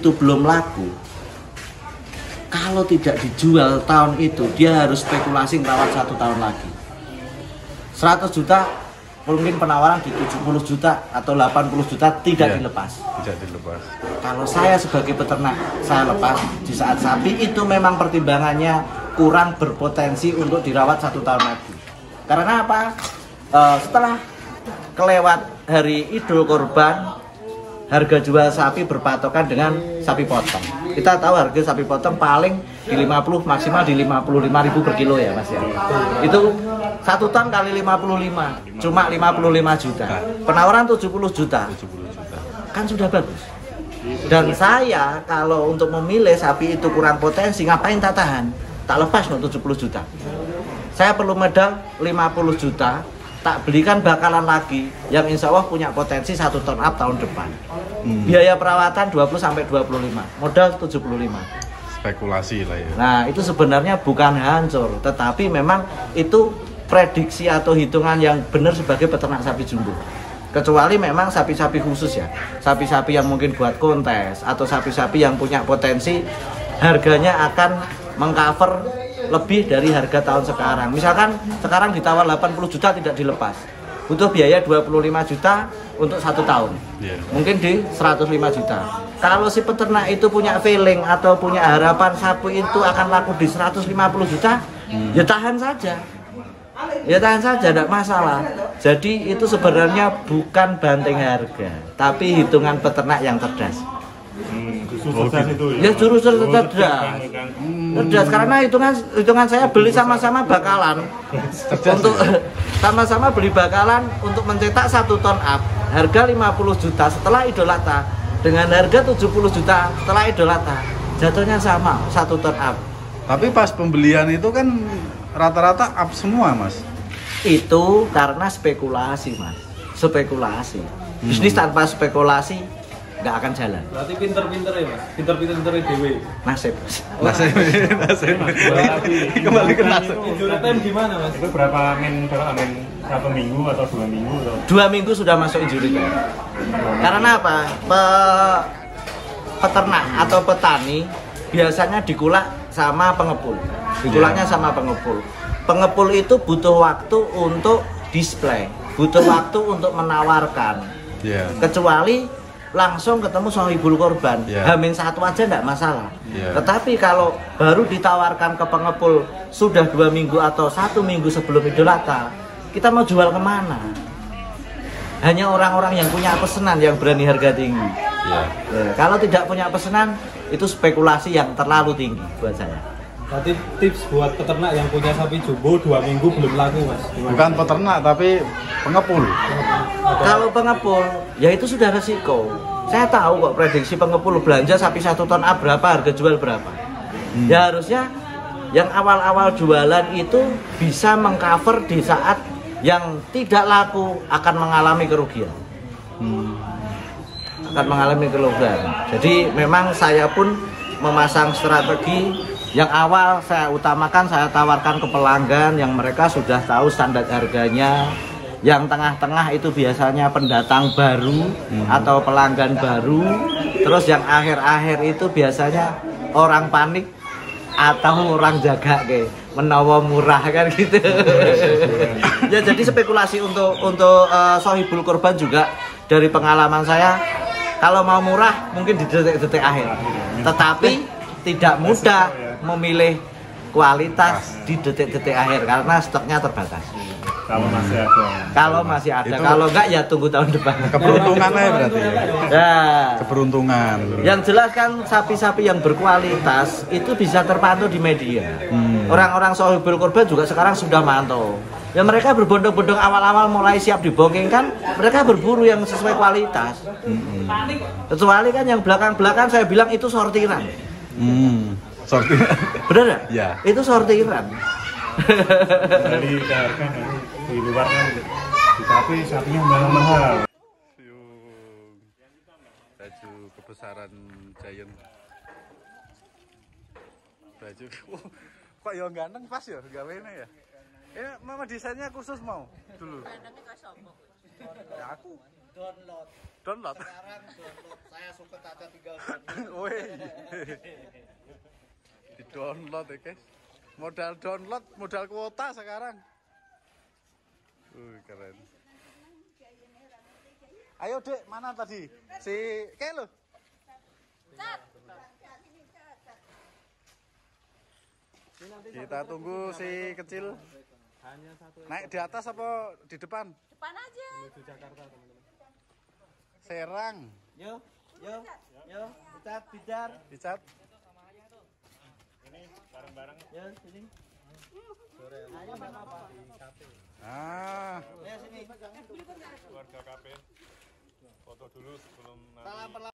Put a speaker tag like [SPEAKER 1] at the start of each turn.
[SPEAKER 1] itu belum laku, kalau tidak dijual tahun itu, dia harus spekulasi merawat 1 tahun lagi. 100 juta, mungkin penawaran di 70 juta atau 80 juta tidak dilepas.
[SPEAKER 2] Tidak dilepas.
[SPEAKER 1] Kalau saya sebagai peternak, saya lepas di saat sapi itu memang pertimbangannya kurang berpotensi untuk dirawat 1 tahun lagi. Karena apa? Setelah kelewat hari Idul Kurban, harga jual sapi berpatokan dengan sapi potong. Kita tahu harga sapi potong paling di 50, maksimal di 55.000 per kilo ya Mas ya. Itu 1 ton kali 55, cuma 55 juta. Penawaran 70 juta.
[SPEAKER 2] 70 juta.
[SPEAKER 1] Kan sudah bagus. Dan saya kalau untuk memilih sapi itu kurang potensi, ngapain tak tahan? Tak lepas untuk 70 juta. Saya perlu modal 50 juta, tak belikan bakalan lagi yang insya Allah punya potensi 1 ton up tahun depan. Biaya perawatan 20-25, modal 75.
[SPEAKER 2] Spekulasi lah ya.
[SPEAKER 1] Nah itu sebenarnya bukan hancur, tetapi memang itu prediksi atau hitungan yang benar sebagai peternak sapi jumbo. Kecuali memang sapi-sapi khusus ya, sapi-sapi yang mungkin buat kontes atau sapi-sapi yang punya potensi harganya akan mengcover lebih dari harga tahun sekarang. Misalkan sekarang ditawar 80 juta tidak dilepas, butuh biaya 25 juta untuk 1 tahun, mungkin di 105 juta. Kalau si peternak itu punya feeling atau punya harapan sapi itu akan laku di 150 juta, ya tahan saja. Ya tahan saja, tidak masalah. Jadi itu sebenarnya bukan banting harga, tapi hitungan peternak yang cerdas. Ya jurus cerdas. Cerdas karena hitungan saya beli sama-sama bakalan. Untuk sama-sama beli bakalan untuk mencetak 1 ton up, harga 50 juta setelah Idul Adha dengan harga 70 juta setelah Idul Adha. Jatuhnya sama, 1 ton up.
[SPEAKER 2] Tapi pas pembelian itu kan rata-rata up semua Mas.
[SPEAKER 1] Itu karena spekulasi Mas. Spekulasi. Bisnis tanpa spekulasi nggak akan jalan.
[SPEAKER 3] Berarti pinter-pinter ya Mas? Pinter-pinter dewe.
[SPEAKER 1] Nasib.
[SPEAKER 2] Nasib. Kembali ke nasib.
[SPEAKER 3] Injury time gimana Mas?
[SPEAKER 4] Itu berapa berapa minggu atau 2 minggu atau?
[SPEAKER 1] 2 minggu sudah masuk injury time. Karena apa? Peternak atau petani biasanya dikulak sama pengepul. Dikulaknya sama pengepul. Pengepul itu butuh waktu untuk display, butuh waktu untuk menawarkan. Kecuali langsung ketemu sohibul korban, Hamin 1 aja enggak masalah. Tetapi kalau baru ditawarkan ke pengepul sudah 2 minggu atau 1 minggu sebelum Idul Adha, kita mau jual kemana? Hanya orang-orang yang punya pesanan yang berani harga tinggi. Kalau tidak punya pesanan, itu spekulasi yang terlalu tinggi buat saya.
[SPEAKER 3] Berarti tips buat peternak yang punya sapi jumbo 2 minggu belum laku Mas?
[SPEAKER 2] Bukan peternak tapi pengepul.
[SPEAKER 1] Kalau pengepul, ya itu sudah resiko. Saya tahu kok prediksi pengepul belanja sapi 1 ton up berapa, harga jual berapa. Ya harusnya yang awal-awal jualan itu bisa mengcover di saat yang tidak laku akan mengalami kerugian. Akan mengalami kerugian. Jadi memang saya pun memasang strategi yang awal saya utamakan, saya tawarkan ke pelanggan yang mereka sudah tahu standar harganya. Yang tengah-tengah itu biasanya pendatang baru atau pelanggan baru. Terus yang akhir-akhir itu biasanya orang panik atau orang jaga kayak menawa murah kan gitu. Ya jadi spekulasi untuk sohibul korban juga dari pengalaman saya, kalau mau murah mungkin di detik-detik akhir. Tetapi tidak mudah memilih kualitas di detik-detik akhir karena stoknya terbatas.
[SPEAKER 4] Kalau masih ada.
[SPEAKER 1] Kalau masih ada, kalau enggak ya tunggu tahun depan.
[SPEAKER 2] Keberuntungan aja berarti ya.
[SPEAKER 1] Nah,
[SPEAKER 2] Keberuntungan.
[SPEAKER 1] yang jelas kan sapi-sapi yang berkualitas itu bisa terpantau di media. Orang-orang sohibul korban juga sekarang sudah mantau. Ya mereka berbondong-bondong awal-awal mulai siap dibongking kan, mereka berburu yang sesuai kualitas. Kecuali kan yang belakang-belakang saya bilang itu sortiran.
[SPEAKER 2] Sortiran.
[SPEAKER 1] Bener nggak?
[SPEAKER 2] Ya.
[SPEAKER 1] Itu sortiran.
[SPEAKER 4] Dari harga di luar kan, tapi sapinya mahal-mahal.
[SPEAKER 2] Baju kebesaran Giant. Baju kok ya ganteng pas ya gawene ya. Ini mama desainnya khusus mau dulu. Ya aku download. Download.
[SPEAKER 1] Sekarang download. Saya suka Caca tinggal download.
[SPEAKER 2] Woi. Di download ya guys. Modal download, modal kuota sekarang. Keren. Ayo Dek, mana tadi? Si Kelo. Kita tunggu si kecil.
[SPEAKER 3] Hanya satu
[SPEAKER 2] Naik di atas apa di depan?
[SPEAKER 5] Depan aja.
[SPEAKER 3] menuju Jakarta teman-teman.
[SPEAKER 2] Serang.
[SPEAKER 1] Yo, Bicat, bicar.
[SPEAKER 2] Dicat.
[SPEAKER 4] Ini bareng-bareng.
[SPEAKER 1] Yo, sini.
[SPEAKER 3] Ayo apa di kafe.
[SPEAKER 2] Ah,
[SPEAKER 1] Ya sini.
[SPEAKER 4] Keluarga KP. Foto dulu sebelum nanti.
[SPEAKER 1] Salam